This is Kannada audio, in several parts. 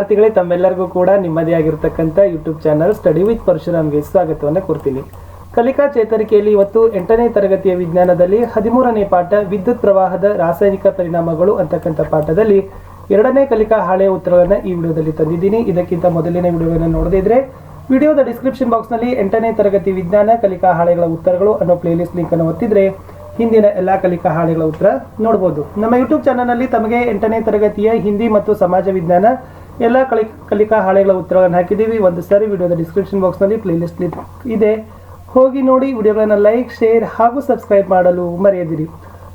ವಿದ್ಯಾರ್ಥಿಗಳೇ, ತಮ್ಮೆಲ್ಲರಿಗೂ ಕೂಡ ನಿಮ್ಮದೇ ಆಗಿರತಕ್ಕಂಥ ಯೂಟ್ಯೂಬ್ ಚಾನಲ್ ಸ್ಟಡಿ ವಿತ್ ಪರಶುರಾಮ್ಗೆ ಸ್ವಾಗತವನ್ನು ಕೊಡ್ತೀನಿ. ಕಲಿಕಾ ಚೇತರಿಕೆಯಲ್ಲಿ ಇವತ್ತು 8ನೇ ತರಗತಿಯ ವಿಜ್ಞಾನದಲ್ಲಿ 13ನೇ ಪಾಠ ವಿದ್ಯುತ್ ಪ್ರವಾಹದ ರಾಸಾಯನಿಕ ಪರಿಣಾಮಗಳು ಅಂತಕ್ಕಂಥ ಪಾಠದಲ್ಲಿ 2ನೇ ಕಲಿಕಾ ಹಾಳೆಯ ಉತ್ತರಗಳನ್ನು ಈ ವಿಡಿಯೋದಲ್ಲಿ ತಂದಿದ್ದೀನಿ. ಇದಕ್ಕಿಂತ ಮೊದಲಿನ ವಿಡಿಯೋವನ್ನು ನೋಡದಿದ್ರೆ ವಿಡಿಯೋದ ಡಿಸ್ಕ್ರಿಪ್ಷನ್ ಬಾಕ್ಸ್ನಲ್ಲಿ 8ನೇ ತರಗತಿ ವಿಜ್ಞಾನ ಕಲಿಕಾ ಹಾಳೆಗಳ ಉತ್ತರಗಳು ಅನ್ನೋ ಪ್ಲೇಲಿಸ್ಟ್ ಲಿಂಕ್ ಅನ್ನು ಒತ್ತಿದ್ರೆ ಹಿಂದಿನ ಎಲ್ಲಾ ಕಲಿಕಾ ಹಾಳೆಗಳ ಉತ್ತರ ನೋಡಬಹುದು. ನಮ್ಮ ಯೂಟ್ಯೂಬ್ ಚಾನಲ್ನಲ್ಲಿ ತಮಗೆ 8ನೇ ತರಗತಿಯ ಹಿಂದಿ ಮತ್ತು ಸಮಾಜ ವಿಜ್ಞಾನ ಎಲ್ಲ ಕಲಿಕಾ ಹಾಳೆಗಳ ಉತ್ತರಗಳನ್ನು ಹಾಕಿದ್ದೀವಿ. ಒಂದು ಸಾರಿ ವಿಡಿಯೋದ ಡಿಸ್ಕ್ರಿಪ್ಷನ್ ಬಾಕ್ಸ್ನಲ್ಲಿ ಪ್ಲೇಲಿಸ್ಟ್ ಲಿಂಕ್ ಇದೆ, ಹೋಗಿ ನೋಡಿ. ವಿಡಿಯೋಗಳನ್ನು ಲೈಕ್, ಶೇರ್ ಹಾಗೂ ಸಬ್ಸ್ಕ್ರೈಬ್ ಮಾಡಲು ಮರೆಯದಿರಿ.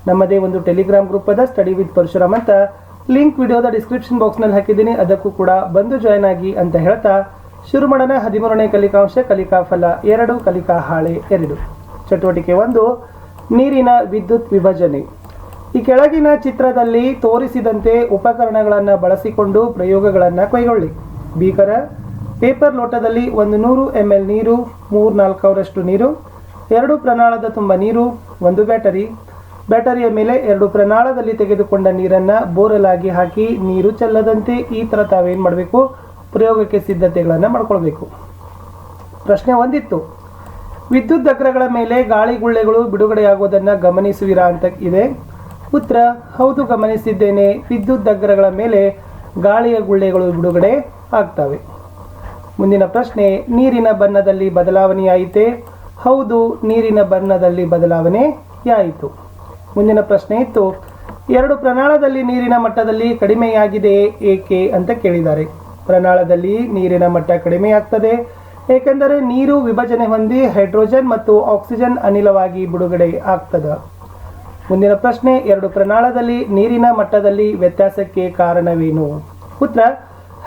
ನಮ್ಮದೇ ಒಂದು ಟೆಲಿಗ್ರಾಮ್ ಗ್ರೂಪ್ ಅದ ಸ್ಟಡಿ ವಿತ್ ಪರಶುರಾಮ್ ಅಂತ, ಲಿಂಕ್ ವಿಡಿಯೋದ ಡಿಸ್ಕ್ರಿಪ್ಷನ್ ಬಾಕ್ಸ್ನಲ್ಲಿ ಹಾಕಿದ್ದೀನಿ, ಅದಕ್ಕೂ ಕೂಡ ಬಂದು ಜಾಯ್ನ್ ಆಗಿ ಅಂತ ಹೇಳ್ತಾ ಶುರು ಮಾಡೋಣ. 13ನೇ ಕಲಿಕಾಂಶ ಕಲಿಕಾ ಫಲ 2 ಕಲಿಕಾ ಹಾಳೆ 2. ಚಟುವಟಿಕೆ 1, ನೀರಿನ ವಿದ್ಯುತ್ ವಿಭಜನೆ. ಈ ಕೆಳಗಿನ ಚಿತ್ರದಲ್ಲಿ ತೋರಿಸಿದಂತೆ ಉಪಕರಣಗಳನ್ನು ಬಳಸಿಕೊಂಡು ಪ್ರಯೋಗಗಳನ್ನು ಕೈಗೊಳ್ಳಿ. ಬೀಕರ, ಪೇಪರ್ ಲೋಟದಲ್ಲಿ 100 ml ನೀರು, 3/4 ನೀರು, 2 ಪ್ರನಾಳದ ತುಂಬ ನೀರು, 1 ಬ್ಯಾಟರಿಯ ಮೇಲೆ 2 ಪ್ರನಾಳದಲ್ಲಿ ತೆಗೆದುಕೊಂಡ ನೀರನ್ನು ಬೋರ್ವೆಲ್ ಆಗಿ ಹಾಕಿ ನೀರು ಚೆಲ್ಲದಂತೆ ಈ ಥರ ತಾವೇನು ಮಾಡಬೇಕು, ಪ್ರಯೋಗಕ್ಕೆ ಸಿದ್ಧತೆಗಳನ್ನು ಮಾಡ್ಕೊಳ್ಬೇಕು. ಪ್ರಶ್ನೆ 1 ಇತ್ತು, ವಿದ್ಯುತ್ ಚಕ್ರಗಳ ಮೇಲೆ ಗಾಳಿ ಗುಳ್ಳೆಗಳು ಬಿಡುಗಡೆಯಾಗುವುದನ್ನು ಗಮನಿಸುವಿರಾ ಅಂತ ಇದೆ. ಉತ್ತರ ಹೌದು, ಗಮನಿಸಿದ್ದೇನೆ. ವಿದ್ಯುತ್ ಚಕ್ರಗಳ ಮೇಲೆ ಗಾಳಿಯ ಗುಳ್ಳೆಗಳು ಬಿಡುಗಡೆ ಆಗ್ತವೆ. ಮುಂದಿನ ಪ್ರಶ್ನೆ, ನೀರಿನ ಬಣ್ಣದಲ್ಲಿ ಬದಲಾವಣೆಯಾಯಿತೆ? ಹೌದು, ನೀರಿನ ಬಣ್ಣದಲ್ಲಿ ಬದಲಾವಣೆಯಾಯಿತು. ಮುಂದಿನ ಪ್ರಶ್ನೆ ಇತ್ತು, 2 ಪ್ರನಾಳದಲ್ಲಿ ನೀರಿನ ಮಟ್ಟದಲ್ಲಿ ಕಡಿಮೆಯಾಗಿದೆಯೇ ಏಕೆ ಅಂತ ಕೇಳಿದ್ದಾರೆ. ಪ್ರನಾಳದಲ್ಲಿ ನೀರಿನ ಮಟ್ಟ ಕಡಿಮೆಯಾಗ್ತದೆ ಏಕೆಂದರೆ ನೀರು ವಿಭಜನೆ ಹೊಂದಿ ಹೈಡ್ರೋಜನ್ ಮತ್ತು ಆಕ್ಸಿಜನ್ ಅನಿಲವಾಗಿ ಬಿಡುಗಡೆ ಆಗ್ತದೆ. ಮುಂದಿನ ಪ್ರಶ್ನೆ, 2 ಪ್ರನಾಳದಲ್ಲಿ ನೀರಿನ ಮಟ್ಟದಲ್ಲಿ ವ್ಯತ್ಯಾಸಕ್ಕೆ ಕಾರಣವೇನು? ಉತ್ತರ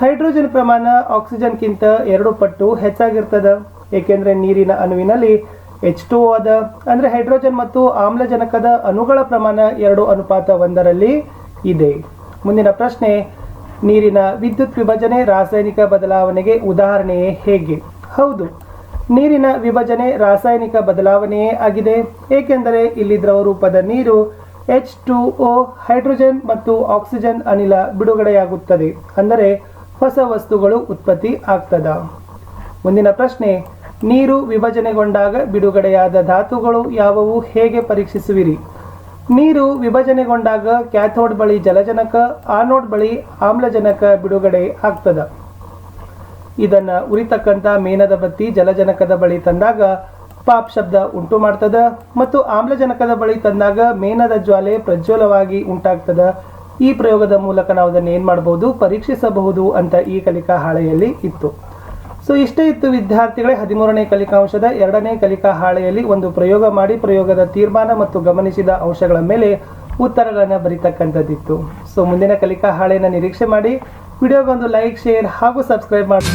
ಹೈಡ್ರೋಜನ್ ಪ್ರಮಾಣ ಆಕ್ಸಿಜನ್ಗಿಂತ 2 ಪಟ್ಟು ಹೆಚ್ಚಾಗಿರ್ತದೆ, ಏಕೆಂದರೆ ನೀರಿನ ಅಣುವಿನಲ್ಲಿ H2O ಅದ, ಅಂದರೆ ಹೈಡ್ರೋಜನ್ ಮತ್ತು ಆಮ್ಲಜನಕದ ಅಣುಗಳ ಪ್ರಮಾಣ 2:1 ಇದೆ. ಮುಂದಿನ ಪ್ರಶ್ನೆ, ನೀರಿನ ವಿದ್ಯುತ್ ವಿಭಜನೆ ರಾಸಾಯನಿಕ ಬದಲಾವಣೆಗೆ ಉದಾಹರಣೆಯೇ ಹೇಗೆ? ಹೌದು, ನೀರಿನ ವಿಭಜನೆ ರಾಸಾಯನಿಕ ಬದಲಾವಣೆಯೇ ಆಗಿದೆ, ಏಕೆಂದರೆ ಇಲ್ಲಿ ದ್ರವ ರೂಪದ ನೀರು H2O ಹೈಡ್ರೋಜನ್ ಮತ್ತು ಆಕ್ಸಿಜನ್ ಅನಿಲ ಬಿಡುಗಡೆಯಾಗುತ್ತದೆ, ಅಂದರೆ ಹೊಸ ವಸ್ತುಗಳು ಉತ್ಪತ್ತಿ ಆಗ್ತದ. ಮುಂದಿನ ಪ್ರಶ್ನೆ, ನೀರು ವಿಭಜನೆಗೊಂಡಾಗ ಬಿಡುಗಡೆಯಾದ ಧಾತುಗಳು ಯಾವುವು, ಹೇಗೆ ಪರೀಕ್ಷಿಸುವಿರಿ? ನೀರು ವಿಭಜನೆಗೊಂಡಾಗ ಕ್ಯಾಥೋಡ್ ಬಳಿ ಜಲಜನಕ, ಆನೋಡ್ ಬಳಿ ಆಮ್ಲಜನಕ ಬಿಡುಗಡೆ ಆಗ್ತದ. ಇದನ್ನು ಉರಿತಕ್ಕಂಥ ಮೇಣದ ಬತ್ತಿ ಜಲಜನಕದ ಬಳಿ ತಂದಾಗ ಪಾಪ್ ಶಬ್ದ ಉಂಟು ಮಾಡ್ತದ ಮತ್ತು ಆಮ್ಲಜನಕದ ಬಳಿ ತಂದಾಗ ಮೇಣದ ಜ್ವಾಲೆ ಪ್ರಜ್ವಲವಾಗಿ ಉಂಟಾಗ್ತದ. ಈ ಪ್ರಯೋಗದ ಮೂಲಕ ನಾವು ಅದನ್ನು ಏನು ಮಾಡಬಹುದು, ಪರೀಕ್ಷಿಸಬಹುದು ಅಂತ ಈ ಕಲಿಕಾ ಹಾಳೆಯಲ್ಲಿ ಇತ್ತು. ಸೊ ಇಷ್ಟೇ ಇತ್ತು ವಿದ್ಯಾರ್ಥಿಗಳೇ. 13ನೇ ಕಲಿಕಾಂಶದ 2ನೇ ಕಲಿಕಾ ಹಾಳೆಯಲ್ಲಿ ಒಂದು ಪ್ರಯೋಗ ಮಾಡಿ ಪ್ರಯೋಗದ ತೀರ್ಮಾನ ಮತ್ತು ಗಮನಿಸಿದ ಅಂಶಗಳ ಮೇಲೆ ಉತ್ತರಗಳನ್ನು ಬರೀತಕ್ಕಂಥದ್ದಿತ್ತು. ಸೊ ಮುಂದಿನ ಕಲಿಕಾ ಹಾಳೆಯನ್ನು ನಿರೀಕ್ಷೆ ಮಾಡಿ. ವಿಡಿಯೋಗೊಂದು ಲೈಕ್, ಶೇರ್ ಹಾಗೂ ಸಬ್ಸ್ಕ್ರೈಬ್ ಮಾಡಿ.